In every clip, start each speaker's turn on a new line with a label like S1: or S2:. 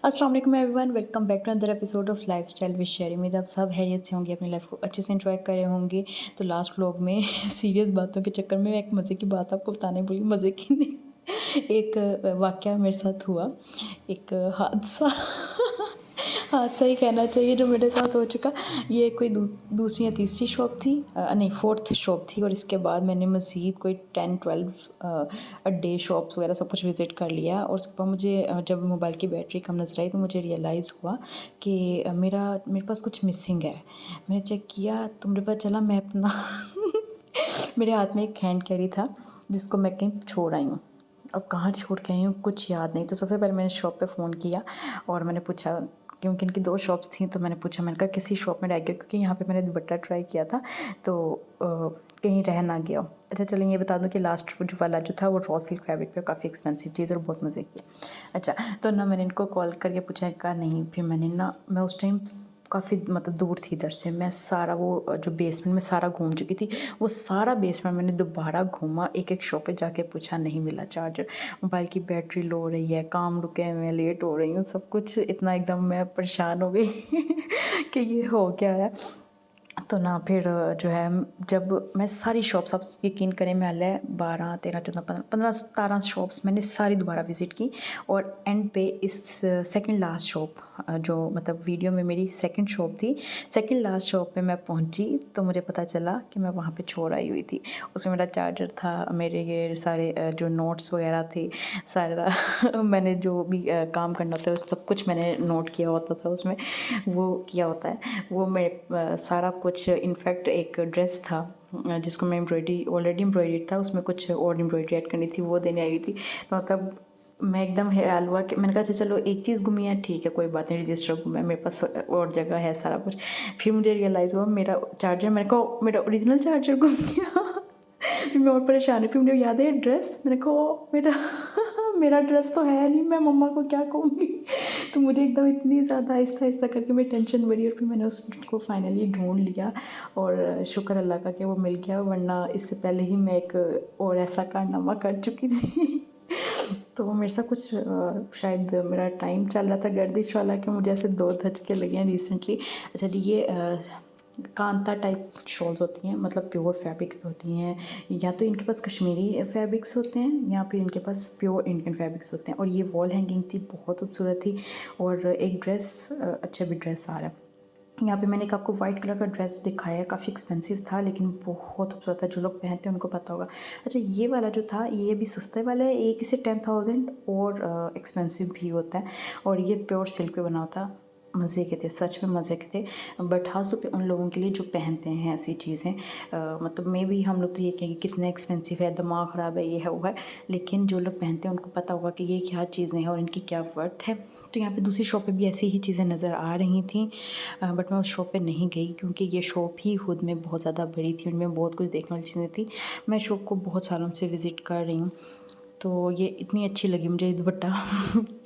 S1: अस्सलाम वालेकुम everyone, welcome back to another episode of lifestyle with Sherry. उम्मीद आप सब हैरियत से होंगे, अपनी लाइफ को अच्छे से एंजॉय कर रहे होंगे। तो लास्ट व्लॉग में सीरियस बातों के चक्कर में एक मज़े की बात आपको बताने भूली, मज़े की नहीं। एक वाक़या मेरे साथ हुआ, एक हादसा हादसा ही कहना चाहिए जो मेरे साथ हो चुका। ये कोई दूसरी या तीसरी शॉप थी, नहीं फोर्थ शॉप थी। और इसके बाद मैंने मज़ीद कोई 10-12 डे शॉप्स वगैरह सब कुछ विज़िट कर लिया। और उसके बाद मुझे जब मोबाइल की बैटरी कम नज़र आई तो मुझे रियलाइज़ हुआ कि मेरे पास कुछ मिसिंग है। मैंने चेक किया तो मेरे पास चला मैं अपना मेरे हाथ में एक हैंड कैरी था जिसको मैं कहीं छोड़ आई हूँ। अब कहाँ छोड़ के आई हूँ कुछ याद नहीं। तो सबसे पहले मैंने शॉप पे फ़ोन किया और मैंने पूछा, क्योंकि इनकी 2 शॉप्स थी। तो मैंने पूछा, मैंने कहा किसी शॉप में रह गया, क्योंकि यहाँ पे मैंने दुपट्टा ट्राई किया था तो कहीं रह ना गया। अच्छा चलिए ये बता दूँ कि लास्ट जो वाला जो था वो रॉ सिल्क फैब्रिक पे काफ़ी एक्सपेंसिव चीज़ और बहुत मज़े की। अच्छा तो ना मैंने इनको कॉल करके पूछा, कहा नहीं। फिर मैं उस टाइम काफ़ी मतलब दूर थी इधर से। मैं सारा वो जो बेसमेंट में सारा घूम चुकी थी, वो सारा बेसमेंट मैंने दोबारा घूमा, एक एक शॉप पे जाके पूछा, नहीं मिला चार्जर। मोबाइल की बैटरी लो हो रही है, काम रुके हैं, मैं लेट हो रही हूँ, सब कुछ इतना एकदम मैं परेशान हो गई कि ये हो क्या है। तो ना फिर जो है जब मैं सारी शॉप्स, आप यकीन करें मैं हले 12 13 14 15 17 शॉप्स मैंने सारी दोबारा विज़िट की। और एंड पे इस सेकंड लास्ट शॉप जो मतलब वीडियो में मेरी सेकंड शॉप थी, सेकंड लास्ट शॉप पे मैं पहुंची तो मुझे पता चला कि मैं वहाँ पे छोड़ आई हुई थी। उसमें मेरा चार्जर था, मेरे ये सारे जो नोट्स वगैरह थे, सारा मैंने जो भी काम करना होता है सब कुछ मैंने नोट किया होता था उसमें, वो किया होता है वो मैं सारा कुछ। इनफैक्ट एक ड्रेस था जिसको मैं एम्ब्रॉयडरी ऑलरेडी एम्ब्रॉयडरी था, उसमें कुछ और एम्ब्रॉयडरी ऐड करनी थी, वो देने आई हुई थी। तो मतलब मैं एकदम हैरान हुआ कि मैंने कहा अच्छा चलो एक चीज़ घूमी है, ठीक है कोई बात नहीं, रजिस्टर घूमा है, मेरे पास और जगह है सारा कुछ। फिर मुझे रियलाइज़ हुआ मेरा चार्जर, मैंने कहा मेरा ओरिजिनल चार्जर घूम गया। फिर मैं और परेशान हुई। फिर मुझे याद है ड्रेस, मैंने कहा मेरा मेरा ड्रेस तो है नहीं, मैं मम्मा को क्या कहूँगी। तो मुझे एकदम इतनी ज़्यादा आहिस्ता आहिस्ता करके मेरी टेंशन बढ़ी और फिर मैंने उसको फाइनली ढूंढ लिया। और शुक्र अल्लाह का कि वो मिल गया, वरना इससे पहले ही मैं एक और ऐसा कारनामा कर चुकी थी। तो मेरे साथ कुछ शायद मेरा टाइम चल रहा था गर्दिश वाला कि मुझे ऐसे 2 धचके लगे हैं रिसेंटली। अच्छा जी ये कांता टाइप शॉल्स होती हैं, मतलब प्योर फैब्रिक होती हैं, या तो इनके पास कश्मीरी फैब्रिक्स होते हैं या फिर इनके पास प्योर इंडियन फैब्रिक्स होते हैं। और ये वॉल हैंगिंग थी, बहुत खूबसूरत थी। और एक ड्रेस, अच्छा भी ड्रेस आ रहा है यहाँ पे। मैंने एक आपको वाइट कलर का ड्रेस दिखाया है, काफ़ी एक्सपेंसिव था लेकिन बहुत खूबसूरत था, जो लोग पहनते हैं उनको पता होगा। अच्छा ये वाला जो था ये भी सस्ते वाला है, एक इसे 10,000 और एक्सपेंसिव भी होता है। और ये प्योर सिल्क पे बना होता है। मज़े के थे, सच में मज़े के थे। बट हाँ तो उन लोगों के लिए जो पहनते हैं ऐसी चीज़ें, मतलब मे भी हम लोग तो ये कहेंगे कितने एक्सपेंसिव है, दिमाग ख़राब है, ये है वो है। लेकिन जो लोग पहनते हैं उनको पता होगा कि ये क्या चीज़ें हैं और इनकी क्या वर्थ है। तो यहाँ पे दूसरी शॉप पे भी ऐसी ही चीज़ें नज़र आ रही थी, बट मैं उस शॉप पे नहीं गई क्योंकि ये शॉप ही खुद में बहुत ज़्यादा बड़ी थी, उनमें बहुत कुछ देखने वाली चीज़ें थी। मैं शॉप को बहुत सालों से विज़िट कर रही हूँ। तो ये इतनी अच्छी लगी मुझे दुपट्टा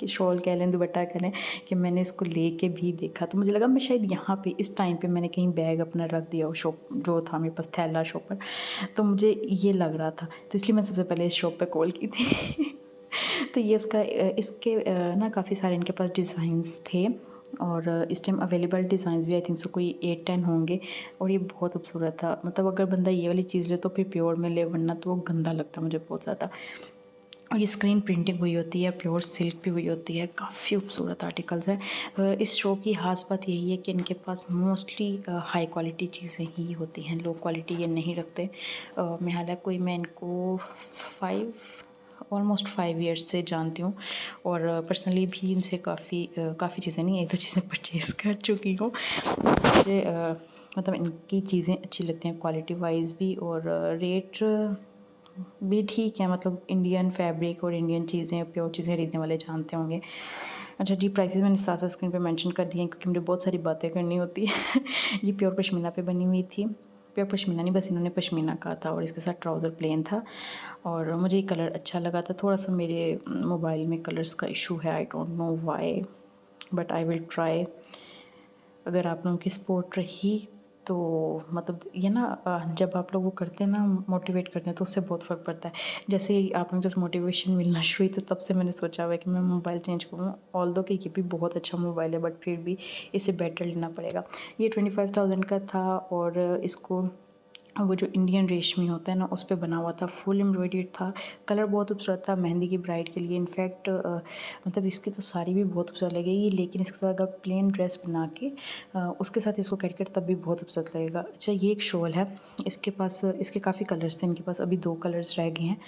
S1: कि शॉल कह लें दुपट्टा कह लें, कि मैंने इसको लेके भी देखा तो मुझे लगा मैं शायद यहाँ पे इस टाइम पे मैंने कहीं बैग अपना रख दिया हो, शॉप जो था मेरे पास थैला शॉप पर। तो मुझे ये लग रहा था, तो इसलिए मैं सबसे पहले इस शॉप पे कॉल की थी। तो ये उसका इसके ना काफ़ी सारे इनके पास डिज़ाइंस थे। और इस टाइम अवेलेबल डिज़ाइंस भी आई थिंक सो कोई 8-10 होंगे। और ये बहुत खूबसूरत था, मतलब अगर बंदा ये वाली चीज़ ले तो फिर प्योर में ले, वरना तो वो गंदा लगता मुझे बहुत ज़्यादा। और ये स्क्रीन प्रिंटिंग हुई होती है, प्योर सिल्क भी हुई होती है, काफ़ी खूबसूरत आर्टिकल्स हैं। इस शो की खास बात यही है कि इनके पास मोस्टली हाई क्वालिटी चीज़ें ही होती हैं, लो क्वालिटी ये नहीं रखते। मैं हालांकि मैं इनको 5 ऑलमोस्ट 5 ईयर्स से जानती हूँ और पर्सनली भी इनसे काफ़ी चीज़ें नहीं, एक दो चीज़ें परचेज़ कर चुकी हूँ। मुझे मतलब इनकी चीज़ें अच्छी लगती हैं क्वालिटी वाइज भी, और रेट भी ठीक है, मतलब इंडियन फैब्रिक और इंडियन चीज़ें, प्योर चीज़ें खरीदने वाले जानते होंगे। अच्छा जी प्राइसेस मैंने साथ साथ स्क्रीन पे मेंशन कर दिए हैं क्योंकि मुझे बहुत सारी बातें करनी होती है। ये प्योर पश्मीना पे बनी हुई थी, प्योर पश्मीना नहीं बस इन्होंने पश्मीना कहा था। और इसके साथ ट्राउज़र प्लेन था और मुझे ये कलर अच्छा लगा था। थोड़ा सा मेरे मोबाइल में कलर्स का इशू है, I don't know why, but I will try. अगर आप लोगों की सपोर्ट रही तो मतलब ये ना जब आप लोग वो करते हैं ना, मोटिवेट करते हैं, तो उससे बहुत फ़र्क पड़ता है। जैसे ही आप मुझे मोटिवेशन मिलना शुरू हुई, तो तब से मैंने सोचा हुआ है कि मैं मोबाइल चेंज करूँ। ऑल्दो कि ये भी बहुत अच्छा मोबाइल है, बट फिर भी इसे बेटर लेना पड़ेगा। ये 25,000 का था, और इसको वो जो इंडियन रेशमी होता है ना, उस पे बना हुआ था, फुल एम्ब्रॉयडर्ड था। कलर बहुत खूबसूरत था मेहंदी की ब्राइड के लिए। इनफैक्ट मतलब इसकी तो साड़ी भी बहुत खूबसूरत लगेगी, लेकिन इसके साथ अगर प्लेन ड्रेस बना के उसके साथ इसको कैरी कर, तब भी बहुत खूबसूरत लगेगा। अच्छा, ये एक शॉल है, इसके पास इसके काफ़ी कलर्स थे, इनके पास अभी 2 कलर्स रह गए हैं।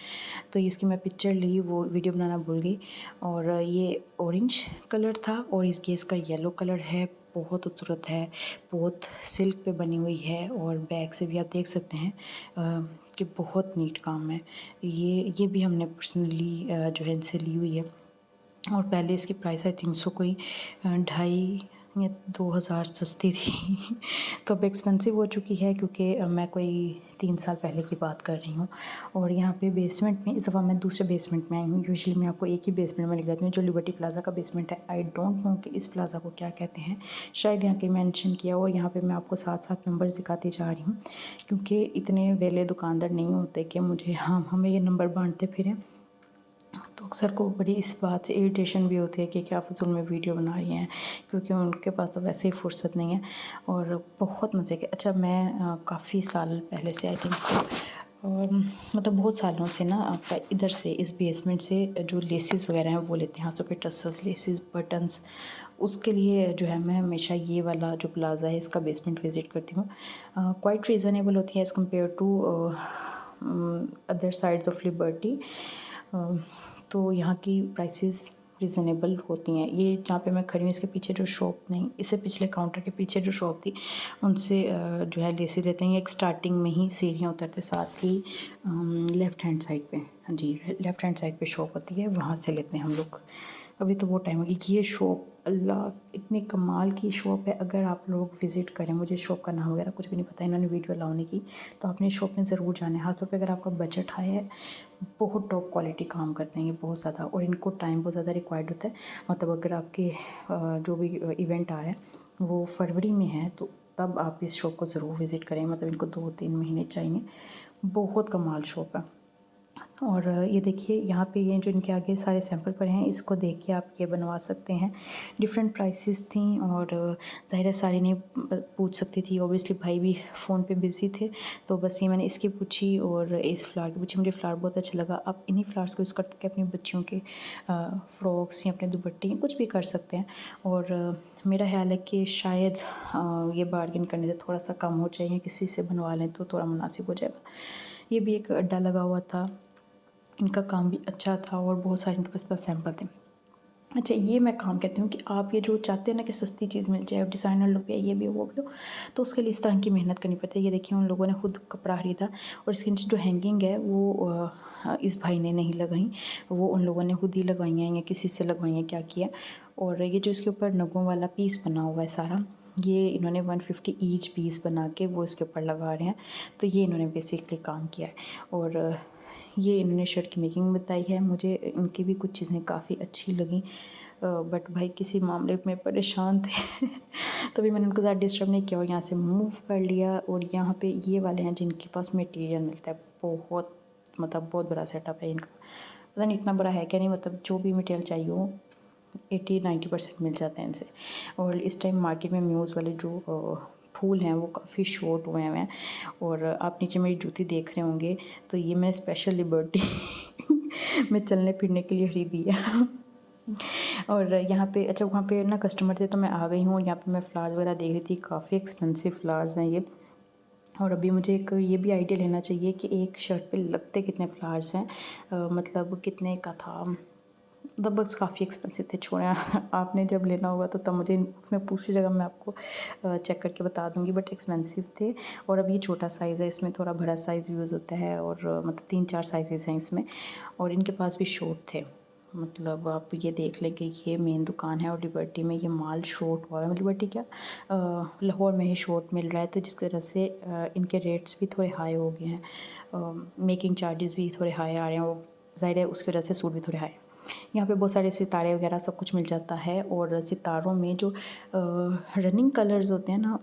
S1: तो इसकी मैं पिक्चर ली, वो वीडियो बनाना भूल गई। और ये ऑरेंज कलर था, और इसका येलो कलर है, बहुत खूबसूरत है, बहुत सिल्क पे बनी हुई है। और बैक से भी आप देख सकते हैं कि बहुत नीट काम है। ये भी हमने पर्सनली जो है इनसे ली हुई है। और पहले इसकी प्राइस आई थिंक सो कोई 2,500 या 2,000 सस्ती थी। तो अब एक्सपेंसिव हो चुकी है, क्योंकि मैं कोई 3 साल पहले की बात कर रही हूँ। और यहाँ पे बेसमेंट में, इस दफ़ा मैं दूसरे बेसमेंट में आई हूँ। यूजुअली मैं आपको एक ही बेसमेंट में लेके जाती हूँ, जो लिबर्टी प्लाज़ा का बेसमेंट है। आई डोंट नो कि इस प्लाज़ा को क्या कहते हैं, शायद यहाँ के मेंशन किया। और यहाँ पे मैं आपको साथ-साथ नंबर दिखाती जा रही हूँ, क्योंकि इतने वेले दुकानदार नहीं होते कि मुझे हमें ये नंबर बाँटते फिरें। तो अक्सर को बड़ी इस बात से इरिटेशन भी होती है कि क्या फ़िज़ूल में वीडियो बना रही हैं, क्योंकि उनके पास तो वैसे ही फुर्सत नहीं है। और बहुत मज़े के, अच्छा मैं काफ़ी साल पहले से आई थिंक सो मतलब बहुत सालों से ना आपका इधर से इस बेसमेंट से जो लेसेस वगैरह हैं वो लेते हैं, हाथों पे टसल्स, लेसेस, बटन्स। उसके लिए जो है मैं हमेशा ये वाला जो प्लाज़ा है इसका बेसमेंट विज़िट करती हूँ। क्वाइट रीज़नेबल होती है as compared to other sides of Liberty. तो यहाँ की प्राइसेस रीज़नेबल होती हैं। ये जहाँ पे मैं खड़ी हूँ, इसके पीछे जो शॉप, नहीं, इससे पिछले काउंटर के पीछे जो शॉप थी, उनसे जो है लेसे लेते हैं। एक स्टार्टिंग में ही सीढ़ियाँ उतरते साथ ही लेफ़्ट हैंड साइड पे, हाँ जी, लेफ़्ट हैंड साइड पे शॉप होती है, वहाँ से लेते हैं हम लोग। अभी तो बहुत टाइम हो गया। ये शॉप, अल्लाह, इतनी कमाल की शॉप है। अगर आप लोग विज़िट करें, मुझे शॉप का नाम वगैरह कुछ भी नहीं पता, इन्होंने वीडियो अलाउ नहीं की, तो आपने शॉप में ज़रूर जाना है। ख़ास तौर पे अगर आपका बजट हाई है, बहुत टॉप क्वालिटी काम करते हैं ये, बहुत ज़्यादा। और इनको टाइम बहुत ज़्यादा रिक्वायर्ड होता है। मतलब अगर आपके जो भी इवेंट आ रहा है वो फरवरी में है, तो तब आप इस शॉप को ज़रूर विज़िट करें। मतलब इनको 2-3 महीने चाहिए। बहुत कमाल शॉप है। और ये देखिए, यहाँ पे ये जो इनके आगे सारे सैंपल पड़े हैं, इसको देख के आप ये बनवा सकते हैं। डिफरेंट प्राइसेस थी, और ज़ाहिर है सारी नहीं पूछ सकती थी, ऑब्वियसली भाई भी फ़ोन पे बिज़ी थे। तो बस ये मैंने इसकी पूछी, और इस फ्लावर की पूछी। मुझे फ्लावर बहुत अच्छा लगा। आप इन्हीं फ्लावर्स को यूज़ करके अपनी बच्चियों के फ्रॉक्स या अपने दुपट्टे कुछ भी कर सकते हैं। और मेरा ख्याल है कि शायद ये बार्गेन करने से थोड़ा सा कम हो जाए, या किसी से बनवा लें तो थोड़ा मुनासिब हो जाएगा। ये भी एक अड्डा लगा हुआ था, इनका काम भी अच्छा था, और बहुत सारे इनके पास सैंपल थे। अच्छा, ये मैं काम कहती हूँ कि आप ये जो चाहते हैं ना कि सस्ती चीज़ मिल जाए, डिज़ाइनर लुक है, ये भी वो भी हो, तो उसके लिए इस तरह की मेहनत करनी पड़ती है। ये देखिए, उन लोगों ने खुद कपड़ा खरीदा, और इसके नीचे जो हैंगिंग है वो इस भाई ने नहीं लगाई, वो उन लोगों ने खुद ही लगवाई हैं, या किसी से लगवाई हैं, क्या किया। और ये जो इसके ऊपर नगों वाला पीस बना हुआ है सारा, ये इन्होंने 150 ईच पीस बना के वो इसके ऊपर लगा रहे हैं। तो ये इन्होंने बेसिकली काम किया है। और ये इन्होंने शर्ट की मेकिंग बताई है। मुझे इनकी भी कुछ चीज़ें काफ़ी अच्छी लगी, बट भाई किसी मामले में परेशान थे तभी मैंने उनको ज़्यादा डिस्टर्ब नहीं किया, और यहाँ से मूव कर लिया। और यहाँ पे ये वाले हैं जिनके पास मटेरियल मिलता है, बहुत मतलब बहुत बड़ा सेटअप है इनका। पता नहीं इतना बड़ा है क्या, नहीं, मतलब जो भी मटेरियल चाहिए हो 80-90% मिल जाते हैं इनसे। और इस टाइम मार्केट में म्यूज़ वाले जो फूल हैं वो काफ़ी शॉर्ट हुए हैं। और आप नीचे मेरी जूती देख रहे होंगे, तो ये मैं स्पेशल लिबर्टी में चलने फिरने के लिए खरीदी है। और यहाँ पे, अच्छा, वहाँ पे ना कस्टमर थे, तो मैं आ गई हूँ। यहाँ पे मैं फ़्लावर्स वगैरह देख रही थी, काफ़ी एक्सपेंसिव फ़्लावर्स हैं ये। और अभी मुझे एक ये भी आइडिया लेना चाहिए कि एक शर्ट पे लगते कितने फ़्लावर्स हैं, मतलब कितने का था। मतलब बस काफ़ी एक्सपेंसिव थे, छोड़ें। आपने जब लेना होगा तो तब मुझे उसमें पूछिएगा, मैं आपको चेक करके बता दूँगी, बट एक्सपेंसिव थे। और अब ये छोटा साइज़ है, इसमें थोड़ा बड़ा साइज़ यूज़ होता है, और मतलब 3-4 साइज़ेस हैं इसमें, और इनके पास भी शॉर्ट थे। मतलब आप ये देख लें कि ये मेन दुकान है, और लिबर्टी में ये माल शॉर्ट हुआ है। लिबर्टी क्या, लाहौर में ही शॉर्ट मिल रहा है, तो जिस तरह से इनके रेट्स भी थोड़े हाई हो गए हैं, मेकिंग चार्जेस भी थोड़े हाई आ रहे हैं, और ज़ाहिर है उसकी वजह से सूट भी थोड़े हाई। यहाँ पे बहुत सारे सितारे वगैरह सब कुछ मिल जाता है। और सितारों में जो रनिंग कलर्स होते हैं ना,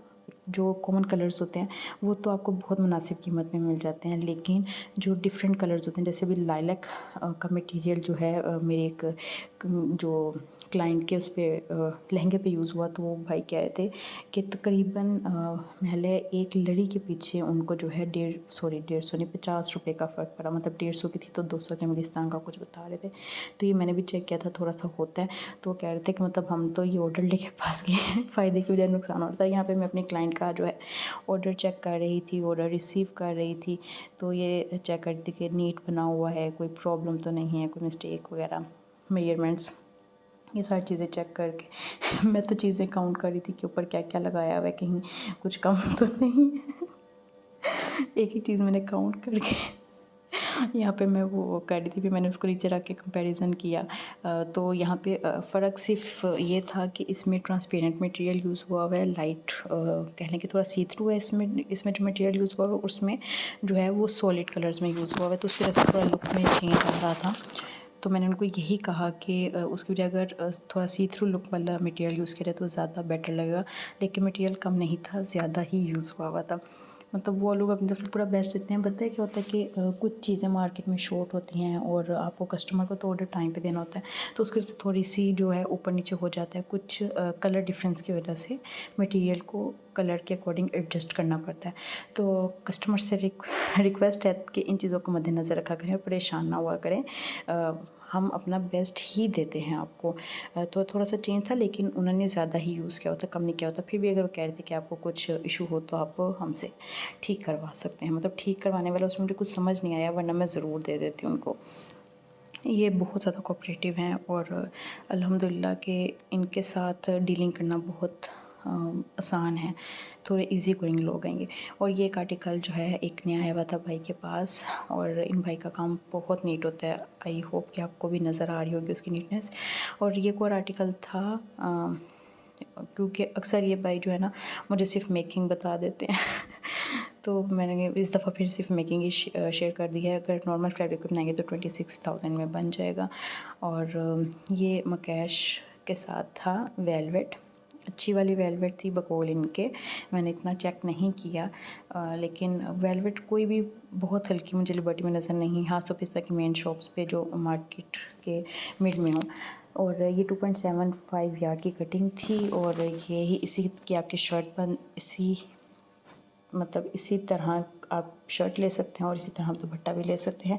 S1: जो कॉमन कलर्स होते हैं वो तो आपको बहुत मुनासिब कीमत में मिल जाते हैं, लेकिन जो डिफरेंट कलर्स होते हैं जैसे भी लाइलैक का मटेरियल जो है मेरे एक जो क्लाइंट के उस पर लहंगे पे यूज़ हुआ, तो वो भाई कह रहे थे कि तकरीबन महले एक लड़ी के पीछे उनको जो है 150 नहीं 50 रुपये का फ़र्क पड़ा, मतलब 150 की थी तो 200 के इंग्लिस्तान का कुछ बता रहे थे। तो ये मैंने भी चेक किया था, थोड़ा सा होता है। तो वो कह रहे थे कि मतलब हम तो ये ऑर्डर लेके पास गए फ़ायदे की बजाय नुकसान होता है। यहाँ पे मैं अपने क्लाइंट का जो है ऑर्डर चेक कर रही थी, ऑर्डर रिसीव कर रही थी, तो ये चेक कर रही थी कि नीट बना हुआ है, कोई प्रॉब्लम तो नहीं है, कोई मिस्टेक वगैरह, मेजरमेंट्स, ये सारी चीज़ें चेक करके मैं तो चीज़ें काउंट कर रही थी कि ऊपर क्या क्या लगाया हुआ है, कहीं कुछ कम तो नहीं है। एक ही चीज़ मैंने काउंट करके यहाँ पे मैं वो कर रही थी, फिर मैंने उसको नीचे रख के कंपैरिजन किया। तो यहाँ पे फ़र्क सिर्फ ये था कि इसमें ट्रांसपेरेंट मटेरियल यूज़ हुआ है, लाइट कह लें कि थोड़ा सी थ्रू है इसमें जो मटेरियल यूज़ हुआ है उसमें जो है वो सॉलिड कलर्स में यूज़ हुआ है, तो उसकी वजह से थोड़ा लुक में चेंज आ रहा था। तो मैंने उनको यही कहा कि उसकी वजह अगर थोड़ा सी थ्रू लुक वाला मटेरियल यूज़ करें तो ज़्यादा बेटर लगेगा, लेकिन मटेरियल कम नहीं था, ज़्यादा ही यूज़ हुआ था। मतलब वो लोग अपनी तरफ से पूरा बेस्ट देते हैं। पता है क्या होता है कि कुछ चीज़ें मार्केट में शॉर्ट होती हैं और आपको कस्टमर को तो ऑर्डर टाइम पे देना होता है, तो उसकी वजह से थोड़ी सी जो है ऊपर नीचे हो जाता है, कुछ कलर डिफरेंस की वजह से मटेरियल को कलर के अकॉर्डिंग एडजस्ट करना पड़ता है। तो कस्टमर से रिक्वेस्ट है कि इन चीज़ों को मद्देनज़र रखा करें और परेशान ना हुआ करें। हम अपना बेस्ट ही देते हैं आपको। तो थोड़ा सा चेंज था, लेकिन उन्होंने ज़्यादा ही यूज़ किया होता, कम नहीं किया होता। फिर भी अगर वो कह रहे थे कि आपको कुछ इशू हो तो आप हमसे ठीक करवा सकते हैं, मतलब ठीक करवाने वाला उसमें मुझे कुछ समझ नहीं आया, वरना मैं ज़रूर दे देती उनको। ये बहुत ज़्यादा कोऑपरेटिव हैं और अल्हम्दुलिल्लाह के इनके साथ डीलिंग करना बहुत आसान है, थोड़े इजी गोइंग लोग हैं ये। और ये एक आर्टिकल जो है एक नया आया हुआ था भाई के पास, और इन भाई का काम बहुत नीट होता है। आई होप कि आपको भी नज़र आ रही होगी उसकी नीटनेस। और ये एक और आर्टिकल था क्योंकि अक्सर ये भाई जो है ना मुझे सिर्फ मेकिंग बता देते हैं तो मैंने इस दफ़ा फिर सिर्फ मेकिंग ही शेयर कर दी है। अगर नॉर्मल फैब्रिक पे बनाएंगे तो 26,000 में बन जाएगा। और ये मकैश के साथ था वेलवेट, अच्छी वाली वेलवेट थी बकोल इनके, मैंने इतना चेक नहीं किया, लेकिन वेलवेट कोई भी बहुत हल्की मुझे लिबर्टी में नज़र नहीं, हाँ तो पिस्ता की मेन शॉप्स पे जो मार्केट के मिड में हो। और ये 2.75 यार्ड की कटिंग थी, और ये ही इसी की आपकी शर्ट बन इसी मतलब इसी तरह आप शर्ट ले सकते हैं और इसी तरह आप दुपट्टा भी ले सकते हैं।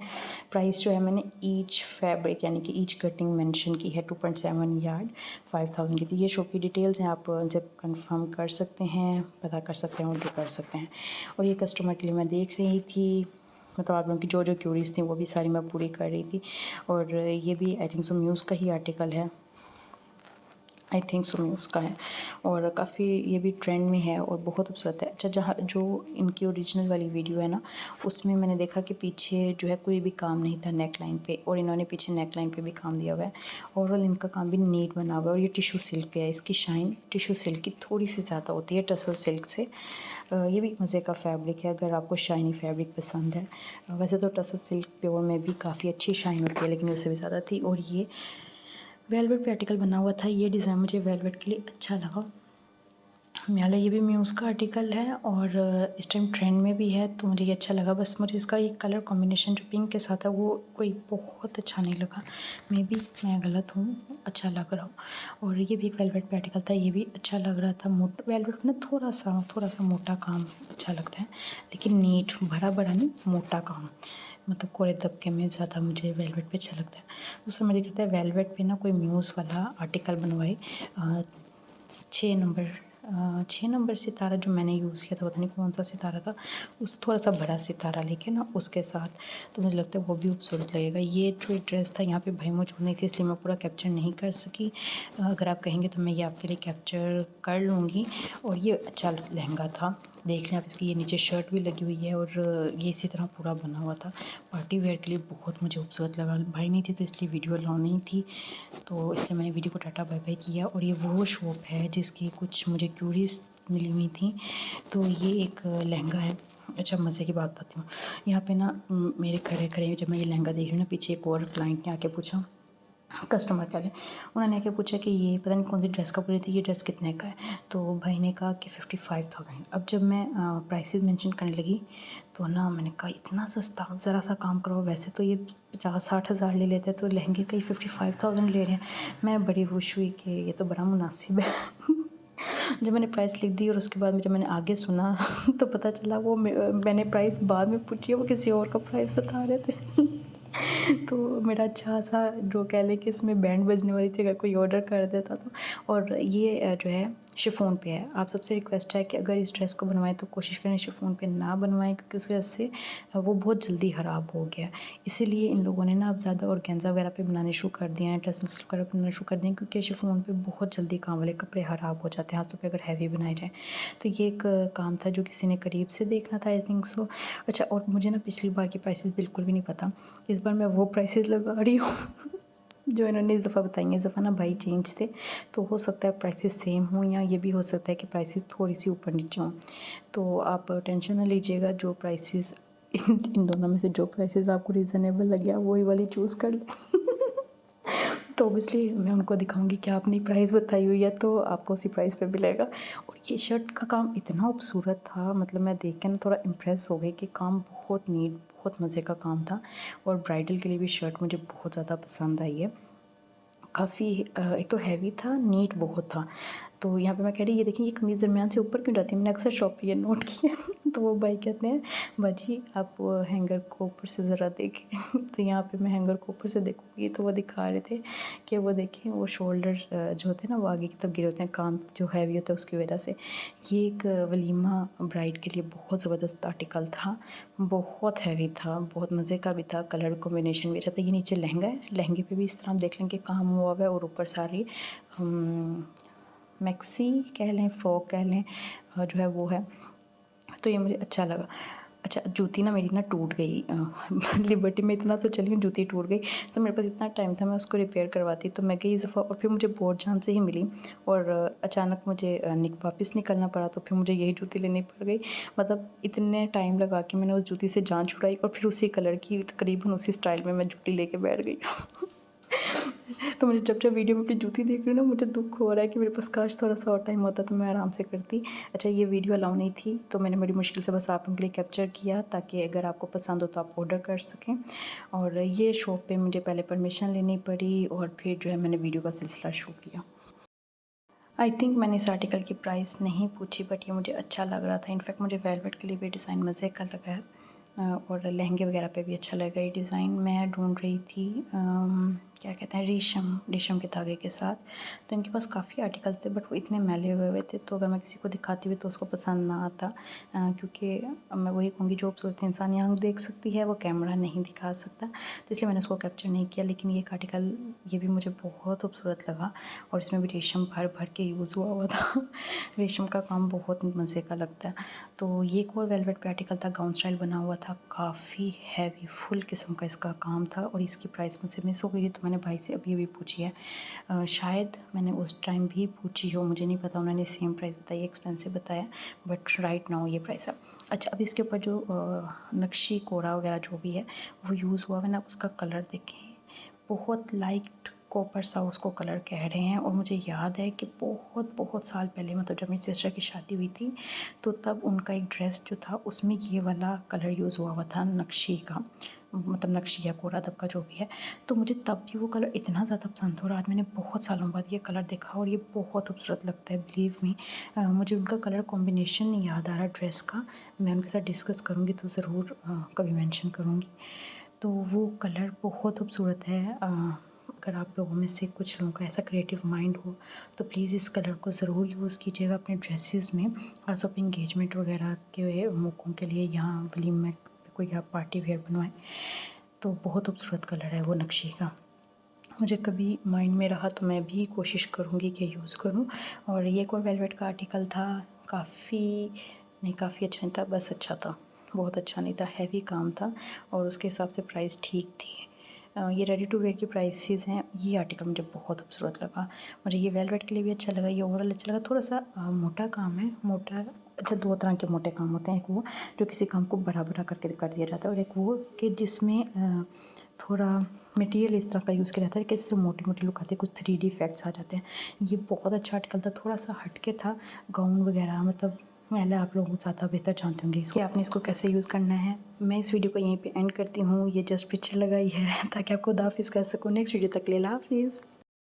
S1: प्राइस जो है मैंने ईच फैब्रिक यानी कि ईच कटिंग मेंशन की है, 2.7 यार्ड 5,000 की थी। ये शॉप की डिटेल्स हैं, आप उनसे कंफर्म कर सकते हैं, पता कर सकते हैं, ऑर्डर कर सकते हैं। और ये कस्टमर के लिए मैं देख रही थी, मतलब आप लोगों की जो जो क्यूरीज थी वो भी सारी मैं पूरी कर रही थी। और ये भी आई थिंक सो म्यूज़ का ही आर्टिकल है, आई थिंक सो म्यूज़ का है, और काफ़ी ये भी ट्रेंड में है और बहुत खूबसूरत है। अच्छा, जहाँ जो इनकी ओरिजिनल वाली वीडियो है ना उसमें मैंने देखा कि पीछे जो है कोई भी काम नहीं था नेक लाइन पे, और इन्होंने पीछे नेक लाइन पे भी काम दिया हुआ है। ओवरऑल इनका काम भी नीट बना हुआ है, और ये टिशू सिल्क पे है, इसकी शाइन टिशू सिल्क की थोड़ी सी ज़्यादा होती है टसल सिल्क से। ये भी मज़े का फैब्रिक है अगर आपको शाइनी फैब्रिक पसंद है। वैसे तो टसल सिल्क प्योर में भी काफ़ी अच्छी शाइन होती है, लेकिन उससे भी ज़्यादा थी। और ये वेलवेट पे आर्टिकल बना हुआ था, ये डिज़ाइन मुझे वेलवेट के लिए अच्छा लगा। म्याला ये भी म्यूज़ का आर्टिकल है और इस टाइम ट्रेंड में भी है, तो मुझे ये अच्छा लगा। बस मुझे इसका ये कलर कॉम्बिनेशन जो पिंक के साथ है वो कोई बहुत अच्छा नहीं लगा, मे बी मैं गलत हूँ, अच्छा लग रहा हो। और ये भी एक वेलवेट पे आर्टिकल था, ये भी अच्छा लग रहा था। वेलवेट में थोड़ा सा मोटा काम अच्छा लगता है, लेकिन नीट भरा भरा नहीं, मोटा काम, मतलब कोरे तबके में ज़्यादा मुझे वेलवेट पे अच्छा लगता है। उस समय दिख रहा है वेलवेट पे ना कोई म्यूज़ वाला आर्टिकल बनवाए। 6 नंबर सितारा जो मैंने यूज़ किया था, पता नहीं कौन सा सितारा था, उस थोड़ा सा बड़ा सितारा लेके ना उसके साथ, तो मुझे लगता है वो भी खूबसूरत लगेगा। ये जो ड्रेस था यहाँ पे भाई मौजूद नहीं थी, इसलिए मैं पूरा कैप्चर नहीं कर सकी। अगर आप कहेंगे तो मैं ये आपके लिए कैप्चर कर लूँगी। और ये अच्छा लहंगा था, देख लें आप, इसकी ये नीचे शर्ट भी लगी हुई है और ये इसी तरह पूरा बना हुआ था। पार्टी वेयर के लिए बहुत मुझे खूबसूरत लगा। भाई नहीं थी तो इसलिए वीडियो अलाउ नहीं थी, तो इसलिए मैंने वीडियो को टाटा बाय बाय किया। और ये वो शॉप है जिसकी कुछ मुझे क्यूरीज मिली हुई थी, तो ये एक लहंगा है। अच्छा, मज़े की बात बताती हूँ, यहाँ पे ना मेरे खड़े खड़े जब मैं ये लहंगा देख रही हूँ ना, पीछे एक और क्लाइंट ने आके पूछा कस्टमर कह लें, उन्होंने आके पूछा कि ये पता नहीं कौन सी ड्रेस का बोल रही थी, ये ड्रेस कितने का है? तो भाई ने कहा कि 55,000। अब जब मैं प्राइसेस मेंशन करने लगी तो ना मैंने कहा इतना सस्ता, ज़रा सा काम करो, वैसे तो ये 50-60 हज़ार ले लेते हैं, तो लहंगे का ही 55,000 ले रहे हैं। मैं बड़ी खुश हुई कि ये तो बड़ा मुनासिब है। जब मैंने प्राइस लिख दी और उसके बाद में जब मैंने आगे सुना तो पता चला वो मैंने प्राइस बाद में पूछी, वो किसी और का प्राइस बता रहे थे। तो मेरा अच्छा सा जो कह लें कि इसमें बैंड बजने वाली थी अगर कोई ऑर्डर कर देता तो। और ये जो है शिफॉन पे है। आप सबसे रिक्वेस्ट है कि अगर इस ड्रेस को बनवाएं तो कोशिश करें शिफॉन पे ना बनवाएं, क्योंकि उसकी वजह से वो बहुत जल्दी ख़राब हो गया। इसीलिए इन लोगों ने ना अब ज़्यादा ऑर्गेन्जा वगैरह पे बनाने शुरू कर दिए हैं, टसल सिल्क वगैरह पे बनाना शुरू कर दिए हैं, क्योंकि शिफॉन पे बहुत जल्दी काम वाले कपड़े ख़राब हो जाते हैं, खासतौर पे अगर हैवी बनाए जाएँ। तो ये एक काम था जो किसी ने करीब से देखना था, आई थिंक सो। अच्छा, और मुझे ना पिछली बार की प्राइसेस बिल्कुल भी नहीं पता, इस बार मैं वो प्राइसेस लगा रही हूँ जो इन्होंने इस दफ़ा बताई हैं। इस दफ़ा ना भाई चेंज थे, तो हो सकता है प्राइसेस सेम हों या ये भी हो सकता है कि प्राइसेस थोड़ी सी ऊपर नीचे हों। तो आप टेंशन ना लीजिएगा, जो प्राइसेस इन दोनों में से जो प्राइसेस आपको रीज़नेबल लगे आप वही वाली चूज़ कर लें। तो ऑब्वियसली मैं उनको दिखाऊंगी कि आपने प्राइस बताई हुई है तो आपको उसी प्राइस पे मिलेगा। और ये शर्ट का काम इतना खूबसूरत था, मतलब मैं देख के ना थोड़ा इम्प्रेस हो गई कि काम बहुत नीट, बहुत मज़े का काम था। और ब्राइडल के लिए भी शर्ट मुझे बहुत ज़्यादा पसंद आई है। काफ़ी एक तो हैवी था, नीट बहुत था। तो यहाँ पे मैं कह रही ये देखिए ये कमीज़ दरमियान से ऊपर क्यों जाती है, मैंने अक्सर शॉप पे ये नोट किया है। तो वो भाई कहते हैं बाजी आप हैंगर को ऊपर से ज़रा देखें। तो यहाँ पे मैं हैंगर को ऊपर से देखूँगी तो वो दिखा रहे थे कि वो देखें वो शोल्डर जो होते हैं ना वो आगे की तरफ गिरे होते हैं, काम जो हैवी होता है उसकी वजह से। ये एक वलीमा ब्राइड के लिए बहुत ज़बरदस्त आर्टिकल था, बहुत हैवी था, बहुत मज़े का भी था, कलर कॉम्बिनेशन भी अच्छा था। ये नीचे लहंगा है, लहंगे पे भी इस तरह आप देख लें कि काम हुआ हुआ है, और ऊपर सारी मैक्सी कह लें, फ्रॉक कह लें, जो है वो है। तो ये मुझे अच्छा लगा। अच्छा, जूती ना मेरी ना टूट गई लिबर्टी में इतना तो चली, जूती टूट गई। तो मेरे पास इतना टाइम था मैं उसको रिपेयर करवाती, तो मैं गई इस दफ़ा, और फिर मुझे बहुत जान से ही मिली। और अचानक मुझे वापस निकलना पड़ा, तो फिर मुझे यही जूती लेनी पड़ गई। मतलब इतने टाइम लगा के मैंने उस जूती से जान छुड़ाई, और फिर उसी कलर की तकरीबन उसी स्टाइल में मैं जूती लेके बैठ गई। तो मुझे जब वीडियो में अपनी जूती देख रही हूँ ना मुझे दुख हो रहा है कि मेरे पास काश थोड़ा सा और टाइम होता तो मैं आराम से करती। अच्छा, ये वीडियो अलाउ नहीं थी तो मैंने बड़ी मुश्किल से बस आप लोगों के लिए कैप्चर किया, ताकि अगर आपको पसंद हो तो आप ऑर्डर कर सकें। और ये शॉप पे मुझे पहले परमिशन लेनी पड़ी, और फिर जो है मैंने वीडियो का सिलसिला शुरू किया। आई थिंक मैंने इस आर्टिकल की प्राइस नहीं पूछी, बट ये मुझे अच्छा लग रहा था। इनफैक्ट मुझे वेलवेट के लिए भी डिज़ाइन मज़े का लगा है, और लहंगे वगैरह पे भी अच्छा लगा ये डिज़ाइन। मैं ढूंढ रही थी क्या कहते हैं, रेशम के धागे के साथ। तो इनके पास काफ़ी आर्टिकल थे, बट वो इतने मैले हुए थे तो अगर मैं किसी को दिखाती हुई तो उसको पसंद ना आता, क्योंकि मैं वही कहूँगी जो खूबसूरत इंसान यहाँ देख सकती है वो कैमरा नहीं दिखा सकता, तो इसलिए मैंने उसको कैप्चर नहीं किया। लेकिन ये एक आर्टिकल ये भी मुझे बहुत खूबसूरत लगा, और इसमें भी रेशम भर भर के यूज़ हुआ था। रेशम का काम बहुत मज़े का लगता है। तो ये एक और वेलवेट पे आर्टिकल था, गाउन स्टाइल बना हुआ था, काफ़ी हैवी फुल किस्म का इसका काम था, और इसकी प्राइस मुझसे मिस हो गई थी, तो मैंने भाई से अभी पूछी है। शायद मैंने उस टाइम भी पूछी हो, मुझे नहीं पता, उन्होंने सेम प्राइस बताई, एक्सपेंसिव बताया, बट राइट नाउ ये प्राइस है। अच्छा, अब इसके ऊपर जो नक्शी कोरा वगैरह जो भी है वो यूज़ हुआ है ना, उसका कलर देखें, बहुत लाइट कॉपर सा उसको कलर कह रहे हैं। और मुझे याद है कि बहुत बहुत साल पहले, मतलब जब मेरी सिस्टर की शादी हुई थी तो तब उनका एक ड्रेस जो था उसमें ये वाला कलर यूज़ हुआ था, नक्शी का, मतलब नक्शी या कोरा दबका जो भी है। तो मुझे तब भी वो कलर इतना ज़्यादा पसंद था, और आज मैंने बहुत सालों बाद ये कलर देखा और ये बहुत खूबसूरत लगता है, बिलीव मी। मुझे उनका कलर कॉम्बिनेशन नहीं याद आ रहा ड्रेस का, मैं उनके साथ डिस्कस करूँगी तो ज़रूर कभी मेंशन करूँगी। तो वो कलर बहुत खूबसूरत है। अगर आप लोगों में से कुछ लोगों का ऐसा क्रिएटिव माइंड हो तो प्लीज़ इस कलर को ज़रूर यूज़ कीजिएगा अपने ड्रेसेस में, खासतौर पर इंगेजमेंट वगैरह के मौक़ों के लिए, यहाँ वलीमे में कोई आप पार्टी वेयर बनवाएं तो बहुत खूबसूरत कलर है वो नक्शी का। मुझे कभी माइंड में रहा तो मैं भी कोशिश करूँगी कि यूज़ करूँ। और ये एक और वेलवेट का आर्टिकल था, काफ़ी अच्छा नहीं था, बस अच्छा था, बहुत अच्छा नहीं था, हैवी काम था, और उसके हिसाब से प्राइस ठीक थी। ये रेडी टू वेयर की प्राइसेस हैं। ये आर्टिकल मुझे बहुत खूबसूरत लगा, मुझे ये वेलवेट के लिए भी अच्छा लगा, ये ओवरऑल अच्छा लगा। थोड़ा सा मोटा काम है, मोटा, अच्छा, दो तरह के मोटे काम होते हैं, एक वो जो किसी काम को बड़ा बड़ा करके कर दिया जाता है, और एक वो कि जिसमें थोड़ा मटेरियल इस तरह का यूज़ किया जाता है कि इससे मोटी मोटी लुक आती है, कुछ 3D इफेक्ट्स आ जाते हैं। ये बहुत अच्छा आर्टिकल था, थोड़ा सा हटके था, गाउन वगैरह मतलब पहले आप लोग ज़्यादा बेहतर जानते होंगे इसको, आपने इसको कैसे यूज़ करना है। मैं इस वीडियो को यहीं पे एंड करती हूँ, ये जस्ट पिक्चर लगाई है ताकि आप खुद हाफिज़ कर सको। नेक्स्ट वीडियो तक ले ला हाफिज़।